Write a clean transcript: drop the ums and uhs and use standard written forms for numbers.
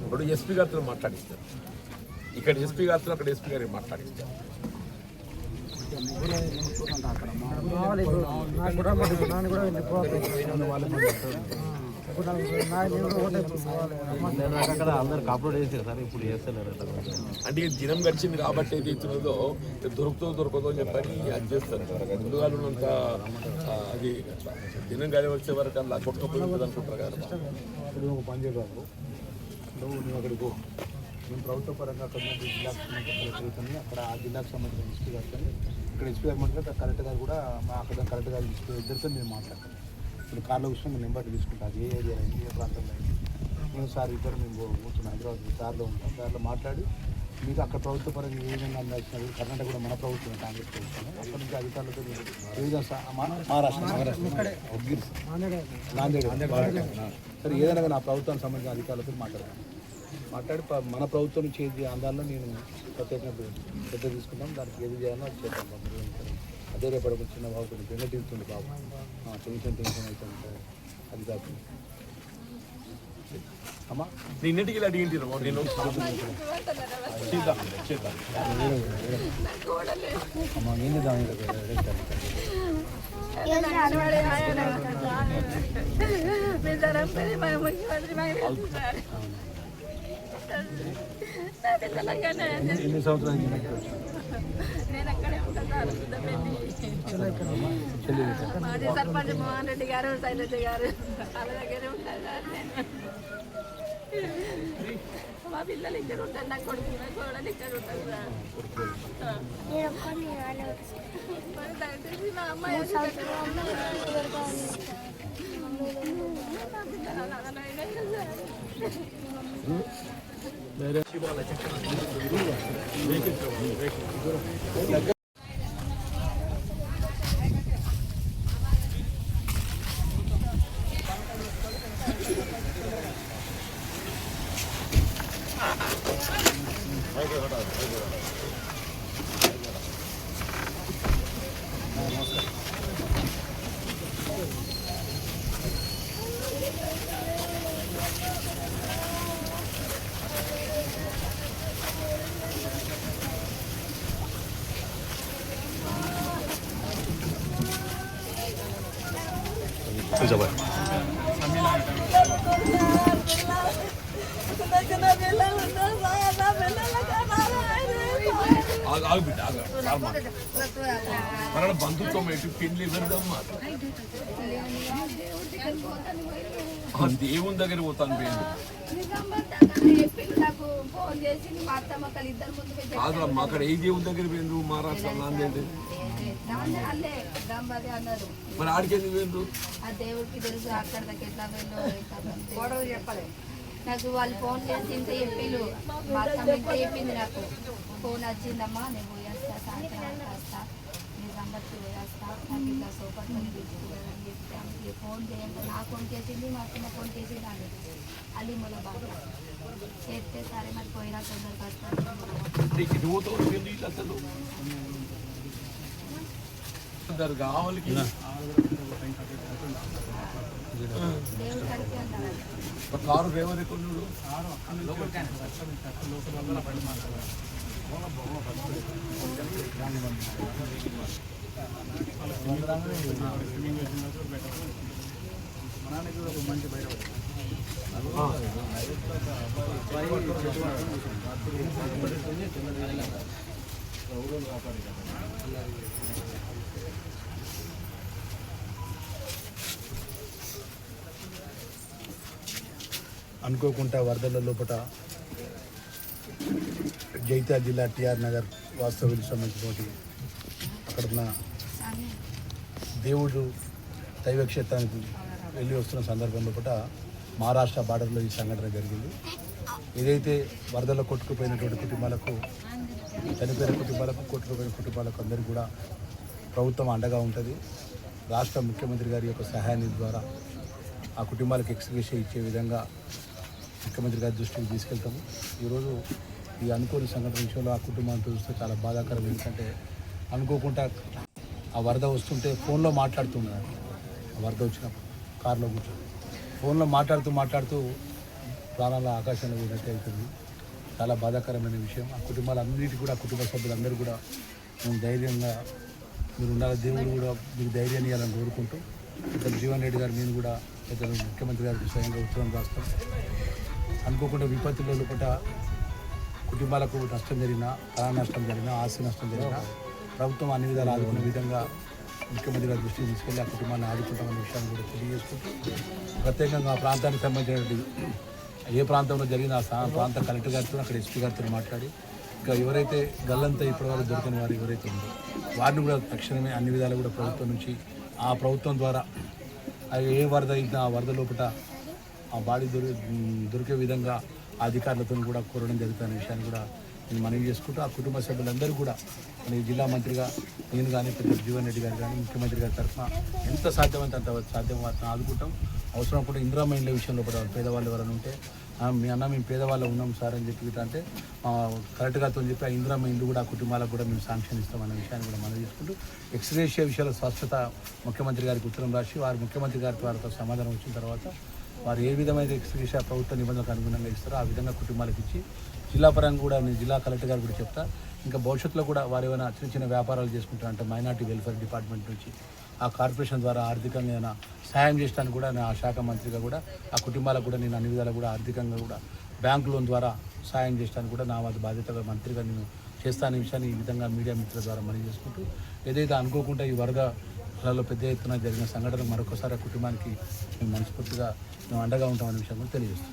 ఇప్పుడు ఎస్పీ గారితో మాట్లాడిస్తారు, ఇక్కడ ఎస్పీ గారితో అక్కడ ఎస్పీ గారికి మాట్లాడిస్తారు. అంటే దినం గడిచింది కాబట్టి ఏది ఇస్తున్నదో దొరకదో అని చెప్పని అది చేస్తారు. ముందుగా ఉన్నంత అది దినం గడి వచ్చే వరకు అలా కొట్టుకపోయి ఉంటుంది అనుకుంటారు కదా. ఇప్పుడు ఒక పని చేయబాబు, నువ్వు అక్కడికి పో. మేము ప్రభుత్వ పరంగా అక్కడ జిల్లాకు సంబంధించిన అక్కడ ఆ జిల్లాకు సంబంధించిన ఎస్పీ గారు, ఇక్కడ ఎస్పీ గారు మాట్లాడితే కలెక్టర్ గారు కూడా మా అక్కడ కలెక్టర్ గారు ఇద్దరితో మేము మాట్లాడతాం. ఇప్పుడు కార్లో విషయం మేము నెంబర్ తీసుకుంటాం, అది ఏ ఏరియా అయింది, ఏ ప్రాంతంలో అయింది. మేము సార్ ఇద్దరు మేము కూర్చున్నాం, హైదరాబాద్ దారిలో ఉంటాం. దారిలో మాట్లాడి మీకు అక్కడ ప్రభుత్వ పరంగా ఏ విధంగా అందాల్సిన, కర్ణాటక కూడా మన ప్రభుత్వం కాంగ్రెస్ ప్రభుత్వం, అక్కడ నుంచి అధికారులతో నాందేడ్ సరే ఏదైనా నా ప్రభుత్వానికి సంబంధించిన అధికారులతో మాట్లాడి మన ప్రభుత్వం నుంచి ఏది అందాల్లో నేను ప్రత్యేకంగా శ్రద్ధ తీసుకుంటాం. దానికి ఏది చేయాలో అది చేద్దాం. అదే రేపటి చిన్న బాబు కొంచెం బెంగటిస్తుంది బాబు, టెన్షన్ అయితే ఉంటుంది. అది కాకుండా అమ్మా నిన్నటికి అడిగింటి నేను అమ్మా ఏం చేద్దాం. ఎన్ని సంవత్సరాలు నేను అక్కడే ఉంటాను. మాజీ సర్పంచ్ మోహన్ రెడ్డి గారు, శైలజ గారు వాళ్ళ దగ్గరే ఉంటారు. మా పిల్లలు ఇక్కడ ఉంటారు, నా కొడుకు నా కోడలు ఇక్కడ ఉంటారు. దయచేసి మా అమ్మాయి చూసావా బిడ్డ మన బంధుత్వం ఎటు పెళ్లి వెళ్దామా, దేవుని దగ్గర పోతాను పేరు కాదు అమ్మ. అక్కడ ఏ దేవుని దగ్గర పోయిండ్రు? మహారాష్ట్ర నాందేడ్. మరి ఆడికి ఎందుకు పోయిండ్రు? దేవుడికి తెలుసు అక్కడ దగ్గర చెప్పలేదు నాకు. వాళ్ళు ఫోన్ చేసి ఇంత చెప్పిళ్ళు, మా అత్తమ్మ ఇంత చెప్పింది నాకు. ఫోన్ వచ్చిందమ్మా, నేను పోయేస్తా, సాయంత్రం వస్తా, నేను సంబర్కి పోయేస్తా, నాకు ఇట్లా సోపర్తని తీసుకుని చెప్తే ఫోన్ చేయండి. నా ఫోన్ చేసింది, మా అత్తమ్మ ఫోన్ చేసింది. అని అలీముల బాగా చేస్తే సరే మరి పోయినా తొందరగా వస్తాను కావాలి. కారు డ్రైవర్ ఎక్కడ మంచి బయట అనుకోకుండా వరదల లోపల జైత్యాల జిల్లా టిఆర్ నగర్ వాస్తవ్యులకు సంబంధించినటువంటి అక్కడున్న దేవుడు దైవక్షేత్రానికి వెళ్ళి వస్తున్న సందర్భం లోపల మహారాష్ట్ర బార్డర్లో ఈ సంఘటన జరిగింది. ఏదైతే వరదల్లో కొట్టుకుపోయినటువంటి కుటుంబాలకు, చనిపోయిన కుటుంబాలకు, కొట్టుకుపోయిన కుటుంబాలకు అందరికీ కూడా ప్రభుత్వం అండగా ఉంటుంది. రాష్ట్ర ముఖ్యమంత్రి గారి యొక్క సహాయాన్ని ద్వారా ఆ కుటుంబాలకు ఎక్స్గ్రేషన్ ఇచ్చే విధంగా ముఖ్యమంత్రి గారి దృష్టికి తీసుకెళ్తాము. ఈరోజు ఈ అనుకోని సంఘటన విషయంలో ఆ కుటుంబాన్ని చూస్తే చాలా బాధాకరం. ఎందుకంటే అనుకోకుండా ఆ వరద వస్తుంటే ఫోన్లో మాట్లాడుతున్నారు. ఆ వరద వచ్చినప్పుడు కారులో కూర్చొని ఫోన్లో మాట్లాడుతూ ప్రాణాల ఆకాశంలో పోయినట్టు అవుతుంది. చాలా బాధాకరమైన విషయం. ఆ కుటుంబాలన్నిటి కూడా కుటుంబ సభ్యులందరూ కూడా మేము ధైర్యంగా మీరు ఉండాలి, దేవుడు కూడా మీకు ధైర్యాన్ని ఇవ్వాలని కోరుకుంటూ ఇక్కడ జీవన్ రెడ్డి గారు నేను కూడా ఇతను ముఖ్యమంత్రి గారికి స్వయంగా ఉత్తరం రాస్తాం. అనుకోకుండా విపత్తుల లోపల కుటుంబాలకు నష్టం జరిగినా, ప్రాణ నష్టం జరిగినా, ఆస్తి నష్టం జరిగినా ప్రభుత్వం అన్ని విధాలు ఆదుకునే విధంగా ముఖ్యమంత్రి గారి దృష్టికి తీసుకెళ్ళి ఆ కుటుంబాన్ని ఆదుకుంటామనే విషయాన్ని కూడా తెలియజేసుకుంటూ ప్రత్యేకంగా ఆ ప్రాంతానికి సంబంధించినటువంటి ఏ ప్రాంతంలో జరిగిన ఆ ప్రాంత కలెక్టర్ గారితో అక్కడ ఎస్పీ గారితో మాట్లాడి ఇంకా ఎవరైతే గల్లంతా ఇప్పటివరకు దొరికిన వారు ఎవరైతే ఉందో వారిని కూడా తక్షణమే అన్ని విధాలు కూడా ప్రభుత్వం నుంచి ఆ ప్రభుత్వం ద్వారా ఏ వరద అయినా ఆ వరద లోపల ఆ బాడీ దొరికే విధంగా ఆ అధికారులతో కూడా కోరడం జరుగుతున్న విషయాన్ని కూడా నేను మనవి చేసుకుంటూ ఆ కుటుంబ సభ్యులందరూ కూడా నేను జిల్లా మంత్రిగా నేను కానీ పెద్ద జీవన్ రెడ్డి గారు కానీ ముఖ్యమంత్రి గారి తరఫున ఎంత సాధ్యమైతే అంత సాధ్యం వాటిని ఆదుకుంటాం. అవసరం కూడా ఇందిరమ్మ ఇండ్ల విషయంలో కూడా పేదవాళ్ళు ఎవరైనా ఉంటే మీ అన్న మేము పేదవాళ్ళు ఉన్నాం సార్ అని చెప్పి అంటే కరెక్ట్ గారితో చెప్పి ఆ ఇందిరమ్మ ఇండ్లు కూడా ఆ కుటుంబాలకు కూడా మేము శాంక్షన్ ఇస్తామన్న విషయాన్ని కూడా మనం చేసుకుంటూ ఎక్స్గ్రేషియా విషయాల స్పష్టత ముఖ్యమంత్రి గారికి ఉత్తరం రాసి వారు ముఖ్యమంత్రి గారి వారితో సమాధానం వచ్చిన తర్వాత వారు ఏ విధమైన ఎక్స్గ్రేషియా ప్రభుత్వ నిబంధనలకు అనుగుణంగా ఇస్తారో ఆ విధంగా కుటుంబాలకు ఇచ్చి జిల్లా పరంగా కూడా నేను జిల్లా కలెక్టర్ గారు కూడా చెప్తా. ఇంకా భవిష్యత్తులో కూడా వారు ఏమైనా చిన్న చిన్న వ్యాపారాలు చేసుకుంటారు అంటే మైనార్టీ వెల్ఫేర్ డిపార్ట్మెంట్ నుంచి ఆ కార్పొరేషన్ ద్వారా ఆర్థికంగా ఏమైనా సాయం చేయడానికి కూడా నేను ఆ శాఖ మంత్రిగా కూడా ఆ కుటుంబాలకు కూడా నేను అన్ని విధాలు కూడా ఆర్థికంగా కూడా బ్యాంక్ లోన్ ద్వారా సాయం చేయడానికి కూడా నా బాధ్యతగా మంత్రిగా నేను చేస్తాననే విషయాన్ని ఈ విధంగా మీడియా మిత్రుల ద్వారా మనం చేసుకుంటూ ఏదైతే అనుకోకుండా ఈ వరదలలో పెద్ద ఎత్తున జరిగిన సంఘటన మరొకసారి ఆ కుటుంబానికి మేము మనస్ఫూర్తిగా మేము అండగా ఉంటామనే విషయం కూడా తెలియజేస్తాం.